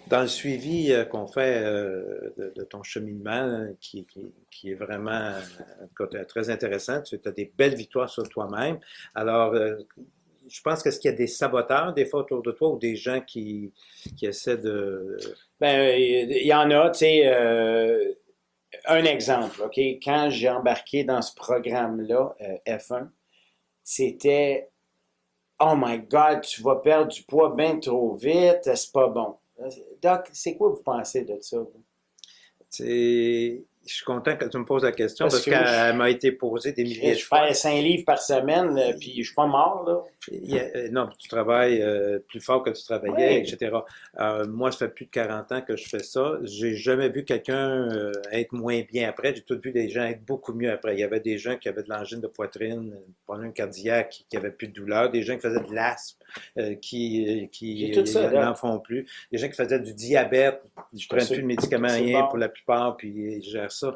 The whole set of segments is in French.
Dans le suivi qu'on fait de ton cheminement, qui est vraiment en tout cas, très intéressant, tu as des belles victoires sur toi-même. Alors, je pense qu'est-ce qu'il y a des saboteurs des fois autour de toi ou des gens qui essaient de... Ben, il y en a, tu sais, un exemple, OK? Quand j'ai embarqué dans ce programme-là, F1, c'était Oh my God, tu vas perdre du poids bien trop vite, c'est pas bon. Doc, c'est quoi vous pensez de ça? Vous? Je suis content que tu me poses la question Parce parce que moi, qu'elle m'a été posée des milliers de je fois. fais 5 livres par semaine, puis je suis pas mort, là. Non, tu travailles plus fort que tu travaillais, Oui. etc. Moi, ça fait plus de 40 ans que je fais ça. J'ai jamais vu quelqu'un être moins bien après. J'ai tout vu des gens être beaucoup mieux après. Il y avait des gens qui avaient de l'angine de poitrine, un problème cardiaque, qui avaient plus de douleur, des gens qui faisaient de l'asthme, J'ai tout ça, n'en Doc. font plus, des gens qui faisaient du diabète, ils Parce prennent que plus de médicaments, c'est rien pour bon. la plupart, puis ils gèrent ça.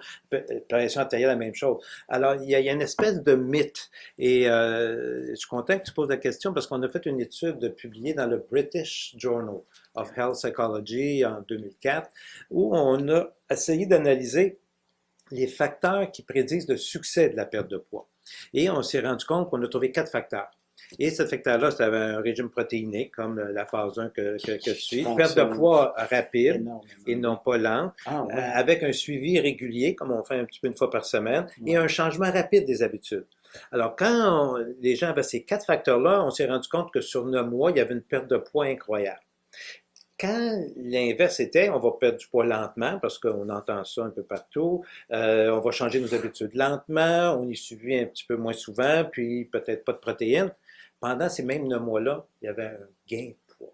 Pression artérielle, la même chose. Alors, il y a une espèce de mythe. Et je suis content que tu poses la question parce qu'on a fait une étude publiée dans le British Journal of Health Psychology en 2004 où on a essayé d'analyser les facteurs qui prédisent le succès de la perte de poids. Et on s'est rendu compte qu'on a trouvé 4 facteurs. Et ce facteur-là, c'était un régime protéiné, comme la phase 1 que tu Je suis. Perte de fonctionne poids rapide et énormément. non pas lente, Ah oui. avec un suivi régulier, comme on fait un petit peu une fois par semaine, et Ouais. un changement rapide des habitudes. Alors, quand les gens avaient ces 4 facteurs-là, on s'est rendu compte que sur 9 mois, il y avait une perte de poids incroyable. Quand l'inverse était, on va perdre du poids lentement, parce qu'on entend ça un peu partout, on va changer nos habitudes lentement, on est suivi un petit peu moins souvent, puis peut-être pas de protéines. Pendant ces mêmes 9 mois-là, il y avait un gain de poids.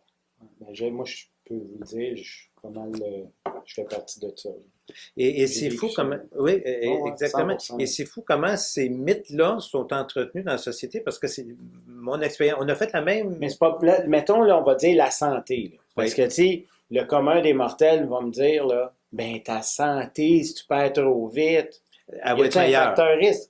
Ben, moi, je peux vous le dire, je fais partie de ça, là. Et J'ai c'est vécu fou ça. comment, oui, Oh, ouais, exactement. Et 100%. c'est fou comment ces mythes-là sont entretenus dans la société, parce que c'est mon expérience. On a fait la Mais même, c'est pas. Là, mettons, là, on va dire la santé, là. Parce oui, que, tu sais, le commun des mortels va me dire, là, ben, ta santé, si tu perds trop vite, elle y va être a-t-il un meilleure. facteur risque?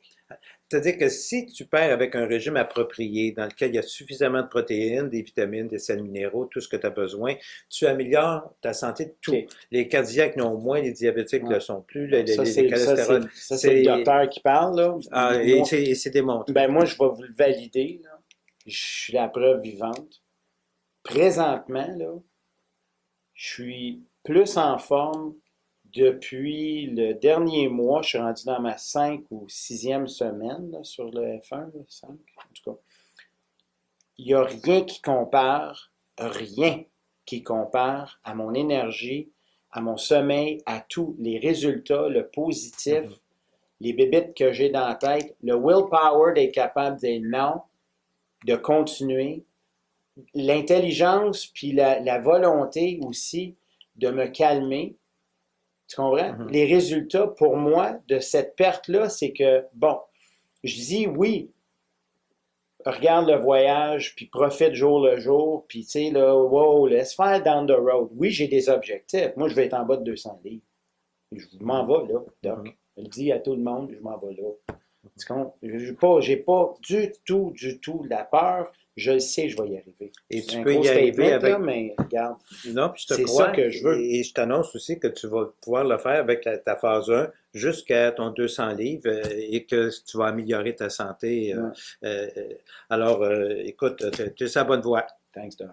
C'est-à-dire que si tu perds avec un régime approprié, dans lequel il y a suffisamment de protéines, des vitamines, des sels minéraux, tout ce que tu as besoin, tu améliores ta santé de tout. OK. Les cardiaques n'ont moins, les diabétiques ne Ouais. le sont plus, Bon, les cholestérol, ça, c'est le c'est docteur qui parle, là. Moi, et c'est démontré. ben, moi, je vais vous le valider, là. Je suis la preuve vivante. Présentement, là, je suis plus en forme depuis le dernier mois. Je suis rendu dans ma 5e ou 6e semaine là, sur le F1, là, 5, en tout cas. Il n'y a rien qui compare à mon énergie, à mon sommeil, à tous les résultats, le positif, Mhm. les bébites que j'ai dans la tête, le willpower d'être capable de dire non, de continuer, l'intelligence puis la volonté aussi de me calmer. Tu comprends? Mhm. Les résultats pour moi de cette perte-là, c'est que, bon, je dis oui, regarde le voyage, puis profite jour le jour, puis tu sais, là, wow, laisse faire down the road. Oui, j'ai des objectifs. Moi, je vais être en bas de 200 livres. Je m'en Mhm. vais là, Mhm. Doc. Je le dis à tout le monde, je m'en vais là. J'ai pas du tout la peur. Je le sais, je vais y arriver. Et C'est tu un peux gros y arriver statement, là, avec. mais regarde, Non, puis je te c'est ça crois. que je veux. Et je t'annonce aussi que tu vas pouvoir le faire avec ta phase 1 jusqu'à ton 200 livres et que tu vas améliorer ta santé. Ouais. Euh, alors, écoute, tu es sur la bonne voie. Thanks, Doc.